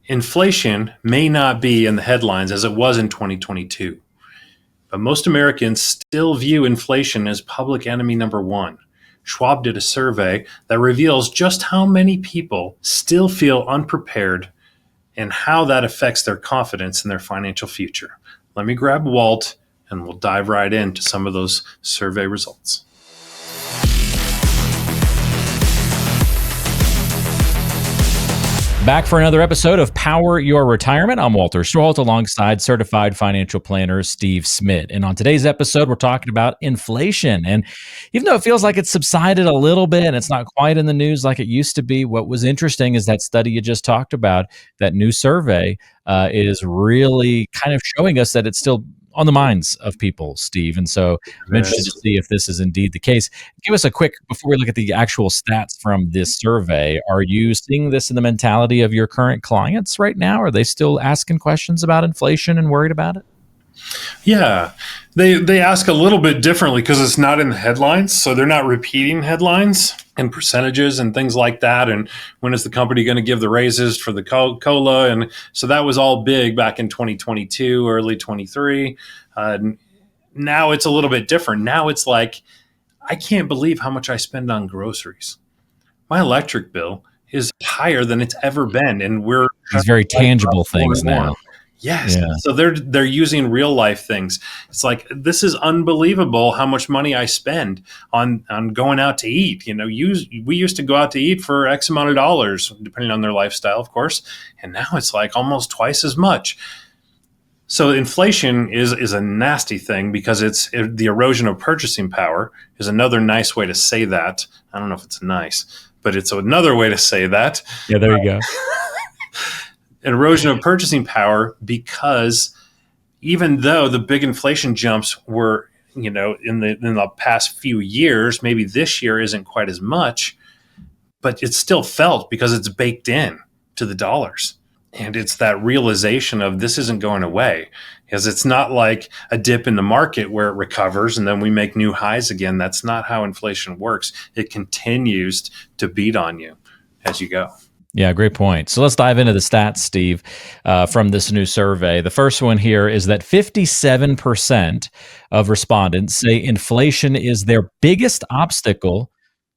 Inflation may not be in the headlines as it was in 2022, but most Americans still view inflation as public enemy number one. Schwab did a survey that reveals just how many people still feel unprepared and how that affects their confidence in their financial future. Let me grab Walt and we'll dive right into some of those survey results. Back for another episode of Power Your Retirement. I'm Walter Schwab alongside certified financial planner Steve Smith. And on today's episode, we're talking about inflation. And even though it feels like it's subsided a little bit and it's not quite in the news like it used to be, what was interesting is that study you just talked about, that new survey is really kind of showing us that it's still on the minds of people, Steve. And so I'm interested to see if this is indeed the case. Give us a quick, before we look at the actual stats from this survey, are you seeing this in the mentality of your current clients right now? Are they still asking questions about inflation and worried about it? Yeah, they ask a little bit differently because it's not in the headlines. So they're not repeating headlines and percentages and things like that. And when is the company going to give the raises for the COLA? And so that was all big back in 2022, early 23. Now it's a little bit different. Now it's like, I can't believe how much I spend on groceries. My electric bill is higher than it's ever been. And we're these very tangible things now. Yes. Yeah. So they're using real life things. It's like, this is unbelievable how much money I spend on going out to eat. You know, we used to go out to eat for X amount of dollars, depending on their lifestyle, of course. And now it's like almost twice as much. So inflation is a nasty thing because it's the erosion of purchasing power is another nice way to say that. I don't know if it's nice, but it's another way to say that. Yeah, there you go. An erosion of purchasing power, because even though the big inflation jumps were, in the past few years, maybe this year isn't quite as much, but it's still felt because it's baked in to the dollars. And it's that realization of this isn't going away, because it's not like a dip in the market where it recovers and then we make new highs again. That's not how inflation works. It continues to beat on you as you go. Yeah, great point. So let's dive into the stats, Steve, from this new survey. The first one here is that 57% of respondents say inflation is their biggest obstacle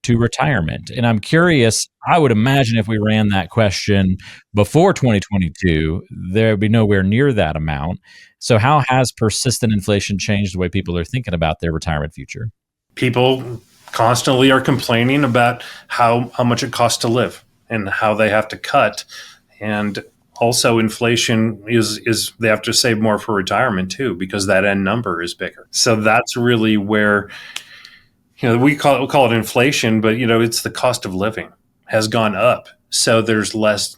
to retirement. And I'm curious, I would imagine if we ran that question before 2022, there'd be nowhere near that amount. So how has persistent inflation changed the way people are thinking about their retirement future? People constantly are complaining about how much it costs to live and how they have to cut. And also inflation is they have to save more for retirement too, because that end number is bigger. So that's really where, we call it inflation, but it's the cost of living has gone up. So there's less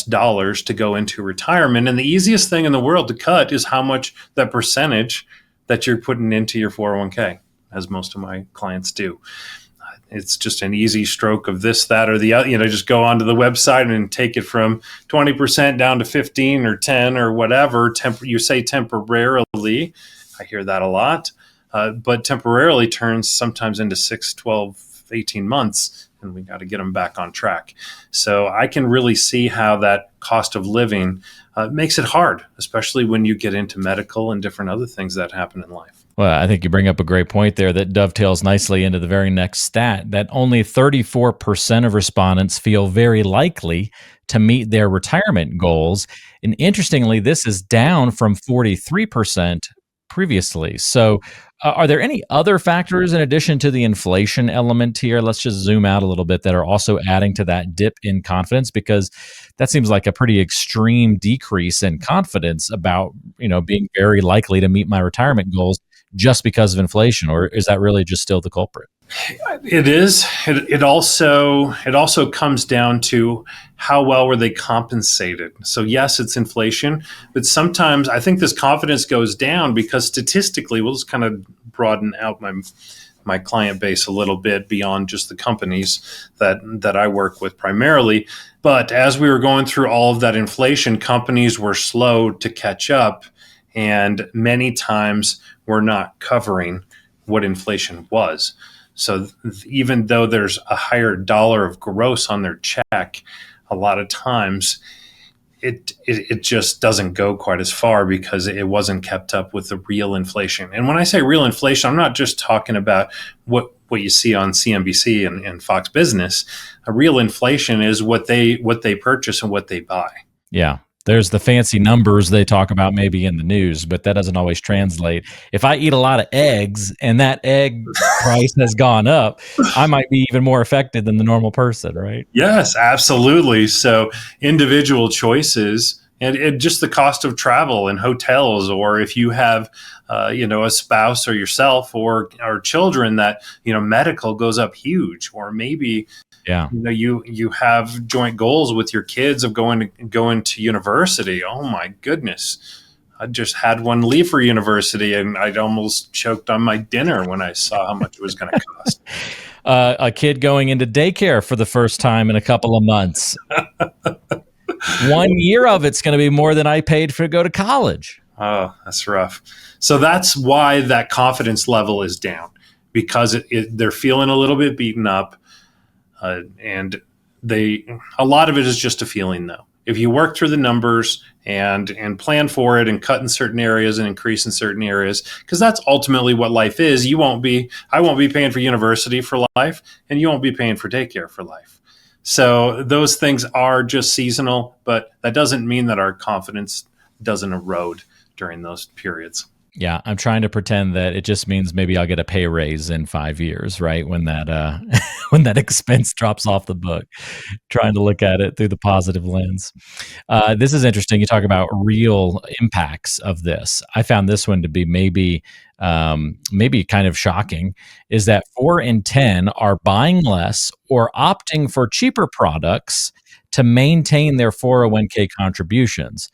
dollars to go into retirement. And the easiest thing in the world to cut is how much that percentage that you're putting into your 401k, as most of my clients do. It's just an easy stroke of this, that, or the other. Just go onto the website and take it from 20% down to 15 or 10 or whatever. You say temporarily. I hear that a lot. But temporarily turns sometimes into 6, 12, 18 months, and we got to get them back on track. So I can really see how that cost of living makes it hard, especially when you get into medical and different other things that happen in life. Well, I think you bring up a great point there that dovetails nicely into the very next stat, that only 34% of respondents feel very likely to meet their retirement goals. And interestingly, this is down from 43% previously. So are there any other factors in addition to the inflation element here? Let's just zoom out a little bit, that are also adding to that dip in confidence, because that seems like a pretty extreme decrease in confidence about, being very likely to meet my retirement goals just because of inflation. Or is that really just still the culprit? It is. It also comes down to how well were they compensated. So yes, it's inflation, but sometimes I think this confidence goes down because statistically, we'll just kind of broaden out my client base a little bit beyond just the companies that I work with primarily. But as we were going through all of that inflation, companies were slow to catch up, and many times were not covering what inflation was. So even though there's a higher dollar of gross on their check, a lot of times it just doesn't go quite as far because it wasn't kept up with the real inflation. And when I say real inflation, I'm not just talking about what you see on CNBC and Fox Business. A real inflation is what they purchase and what they buy. Yeah. There's the fancy numbers they talk about maybe in the news, but that doesn't always translate. If I eat a lot of eggs and that egg price has gone up, I might be even more affected than the normal person, right? Yes, absolutely. So individual choices and just the cost of travel and hotels, or if you have, a spouse or yourself or children that, medical goes up huge, or maybe Yeah. you have joint goals with your kids of going to university. Oh my goodness. I just had one leave for university and I'd almost choked on my dinner when I saw how much it was going to cost. A kid going into daycare for the first time in a couple of months. 1 year of it's going to be more than I paid for to go to college. Oh, that's rough. So that's why that confidence level is down, because they're feeling a little bit beaten up. And a lot of it is just a feeling, though. If you work through the numbers and plan for it and cut in certain areas and increase in certain areas, because that's ultimately what life is. I won't be paying for university for life, and you won't be paying for daycare for life. So those things are just seasonal, but that doesn't mean that our confidence doesn't erode during those periods. Yeah, I'm trying to pretend that it just means maybe I'll get a pay raise in 5 years, right? When that when that expense drops off the book. Trying to look at it through the positive lens. This is interesting. You talk about real impacts of this. I found this one to be maybe kind of shocking. Is that 4 in 10 are buying less or opting for cheaper products to maintain their 401k contributions,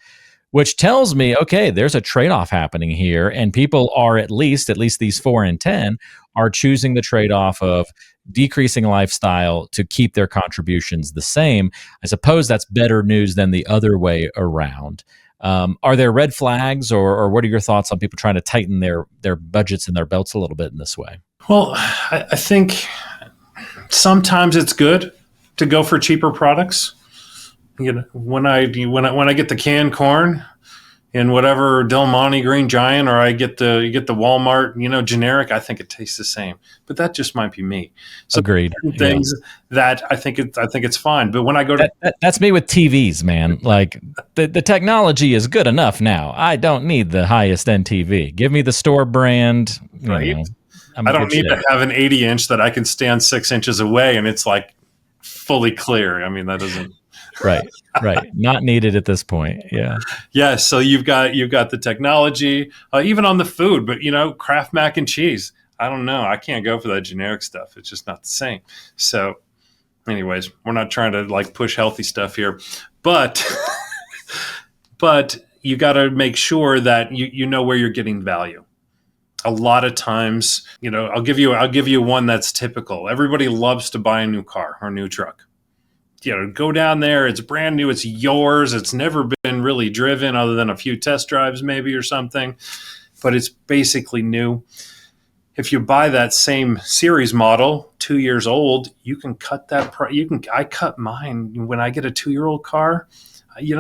which tells me, okay, there's a trade-off happening here, and people are at least these 4 in 10 are choosing the trade-off of decreasing lifestyle to keep their contributions the same. I suppose that's better news than the other way around. Are there red flags, or what are your thoughts on people trying to tighten their budgets and their belts a little bit in this way? Well, I think sometimes it's good to go for cheaper products. When I get the canned corn in whatever Del Monte Green Giant, or I get the Walmart, generic, I think it tastes the same. But that just might be me. So Agreed. things that I think it's fine. But when I go to that's me with TVs, man. Like the technology is good enough now. I don't need the highest end TV. Give me the store brand. Right. I don't need to have an 80-inch that I can stand 6 inches away and it's like fully clear. I mean, that doesn't. Right. Not needed at this point. Yeah. Yeah. So you've got the technology, even on the food, but Kraft mac and cheese. I don't know. I can't go for that generic stuff. It's just not the same. So, anyways, we're not trying to push healthy stuff here, but you got to make sure that you know where you're getting value. A lot of times, I'll give you one that's typical. Everybody loves to buy a new car or a new truck. Go down there. It's brand new. It's yours. It's never been really driven other than a few test drives maybe or something, but it's basically new. If you buy that same series model, 2 years old, you can cut that price. I cut mine when I get a 2-year-old car,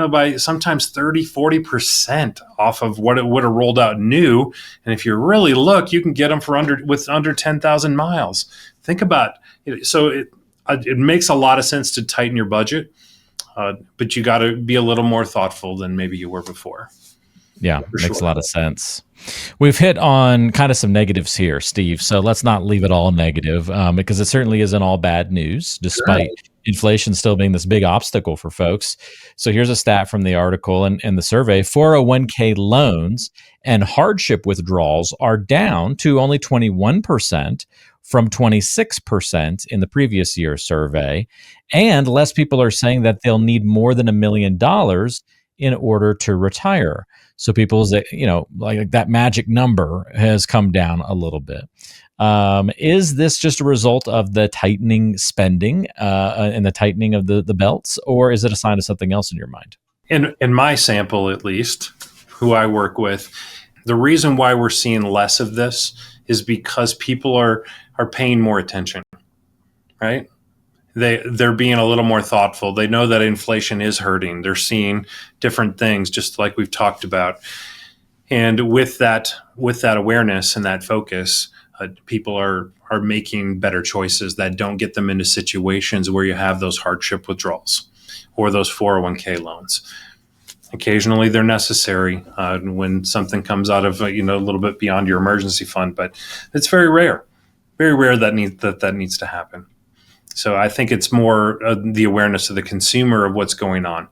by sometimes 30-40% off of what it would have rolled out new. And if you really look, you can get them for under 10,000 miles. Think about it. So it makes a lot of sense to tighten your budget, but you got to be a little more thoughtful than maybe you were before. Yeah, makes a lot of sense. We've hit on kind of some negatives here, Steve. So let's not leave it all negative, because it certainly isn't all bad news, despite inflation still being this big obstacle for folks. So here's a stat from the article and the survey. 401k loans and hardship withdrawals are down to only 21%. From 26% in the previous year's survey. And less people are saying that they'll need more than $1 million in order to retire. So people's, like that magic number has come down a little bit. Is this just a result of the tightening spending and the tightening of the belts, or is it a sign of something else in your mind? In my sample, at least, who I work with, the reason why we're seeing less of this is because people are paying more attention, right? they're being a little more thoughtful. They know that inflation is hurting. They're seeing different things, just like we've talked about. And with that awareness and that focus, people are making better choices that don't get them into situations where you have those hardship withdrawals or those 401k loans. Occasionally, they're necessary when something comes out of a little bit beyond your emergency fund, but it's very rare that needs to happen. So I think it's more the awareness of the consumer of what's going on,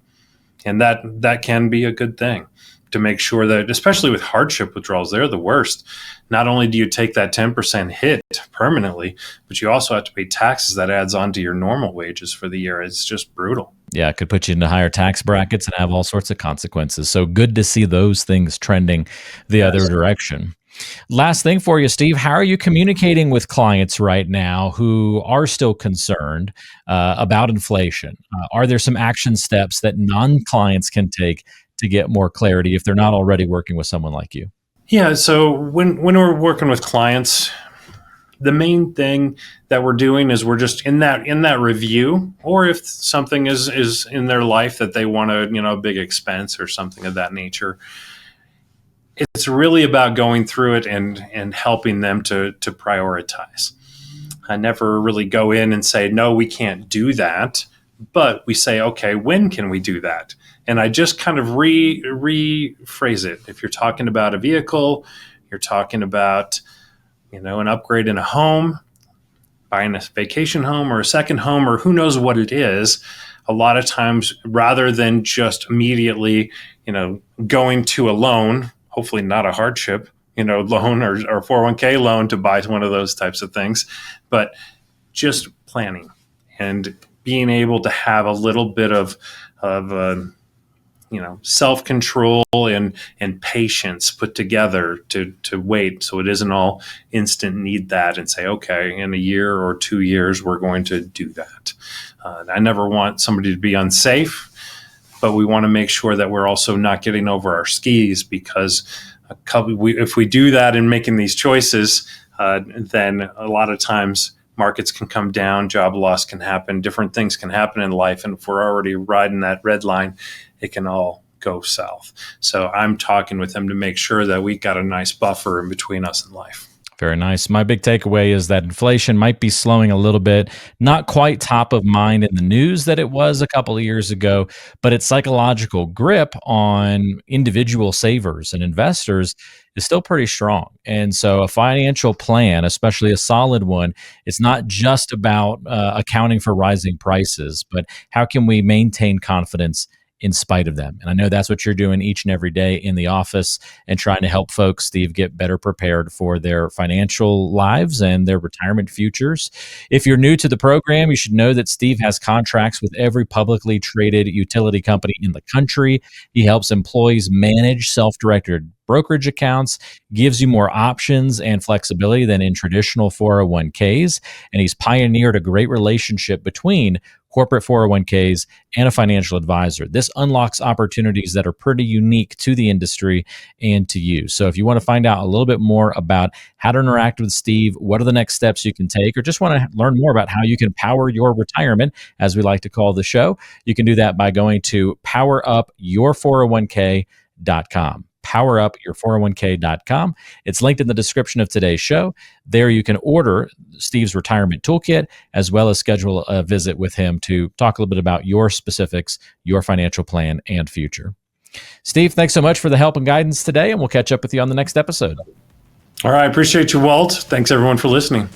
and that can be a good thing to make sure that, especially with hardship withdrawals, they're the worst. Not only do you take that 10% hit permanently, but you also have to pay taxes that adds on to your normal wages for the year. It's just brutal. Yeah, it could put you into higher tax brackets and have all sorts of consequences. So good to see those things trending the other direction. Last thing for you, Steve, how are you communicating with clients right now who are still concerned about inflation? Are there some action steps that non-clients can take to get more clarity if they're not already working with someone like you? Yeah, so when we're working with clients, the main thing that we're doing is we're just in that review, or if something is in their life that they want a big expense or something of that nature, it's really about going through it and helping them to prioritize. I never really go in and say, no, we can't do that, but we say, okay, when can we do that? And I just kind of rephrase it. If you're talking about a vehicle, you're talking about an upgrade in a home, buying a vacation home or a second home, or who knows what it is. A lot of times, rather than just immediately, going to a loan, hopefully not a hardship, loan or 401k loan to buy one of those types of things, but just planning and being able to have a little bit of self-control and patience put together to wait, so it isn't all instant need that and say, okay, in a year or 2 years we're going to do that. I never want somebody to be unsafe, but we want to make sure that we're also not getting over our skis, because if we do that in making these choices, then a lot of times markets can come down, job loss can happen, different things can happen in life, and if we're already riding that red line, it can all go south. So I'm talking with them to make sure that we got a nice buffer in between us and life. Very nice. My big takeaway is that inflation might be slowing a little bit, not quite top of mind in the news that it was a couple of years ago, but its psychological grip on individual savers and investors is still pretty strong. And so a financial plan, especially a solid one, it's not just about accounting for rising prices, but how can we maintain confidence in spite of them? And I know that's what you're doing each and every day in the office and trying to help folks, Steve, get better prepared for their financial lives and their retirement futures. If you're new to the program, you should know that Steve has contracts with every publicly traded utility company in the country. He helps employees manage self-directed brokerage accounts, gives you more options and flexibility than in traditional 401ks. And he's pioneered a great relationship between corporate 401ks and a financial advisor. This unlocks opportunities that are pretty unique to the industry and to you. So if you want to find out a little bit more about how to interact with Steve, what are the next steps you can take, or just want to learn more about how you can power your retirement, as we like to call the show, you can do that by going to powerupyour401k.com. powerupyour401k.com. It's linked in the description of today's show. There you can order Steve's retirement toolkit, as well as schedule a visit with him to talk a little bit about your specifics, your financial plan, and future. Steve, thanks so much for the help and guidance today, and we'll catch up with you on the next episode. All right. Appreciate you, Walt. Thanks, everyone, for listening.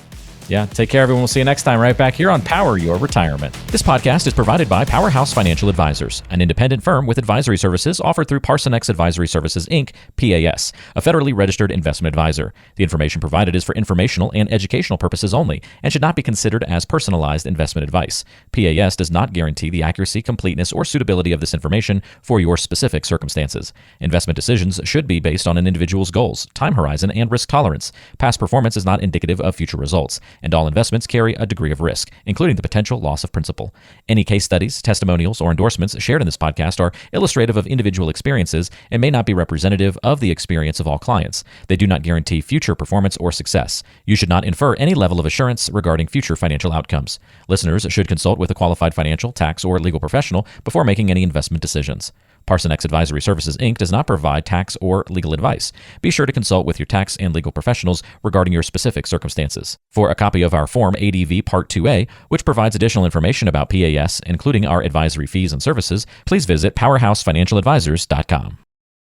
Yeah, take care, everyone. We'll see you next time right back here on Power Your Retirement. This podcast is provided by Powerhouse Financial Advisors, an independent firm with advisory services offered through Parson X Advisory Services, Inc., PAS, a federally registered investment advisor. The information provided is for informational and educational purposes only and should not be considered as personalized investment advice. PAS does not guarantee the accuracy, completeness, or suitability of this information for your specific circumstances. Investment decisions should be based on an individual's goals, time horizon, and risk tolerance. Past performance is not indicative of future results. and all investments carry a degree of risk, including the potential loss of principal. Any case studies, testimonials, or endorsements shared in this podcast are illustrative of individual experiences and may not be representative of the experience of all clients. They do not guarantee future performance or success. You should not infer any level of assurance regarding future financial outcomes. Listeners should consult with a qualified financial, tax, or legal professional before making any investment decisions. Parson X Advisory Services, Inc. does not provide tax or legal advice. Be sure to consult with your tax and legal professionals regarding your specific circumstances. For a copy of our Form ADV Part 2A, which provides additional information about PAS, including our advisory fees and services, please visit powerhousefinancialadvisors.com.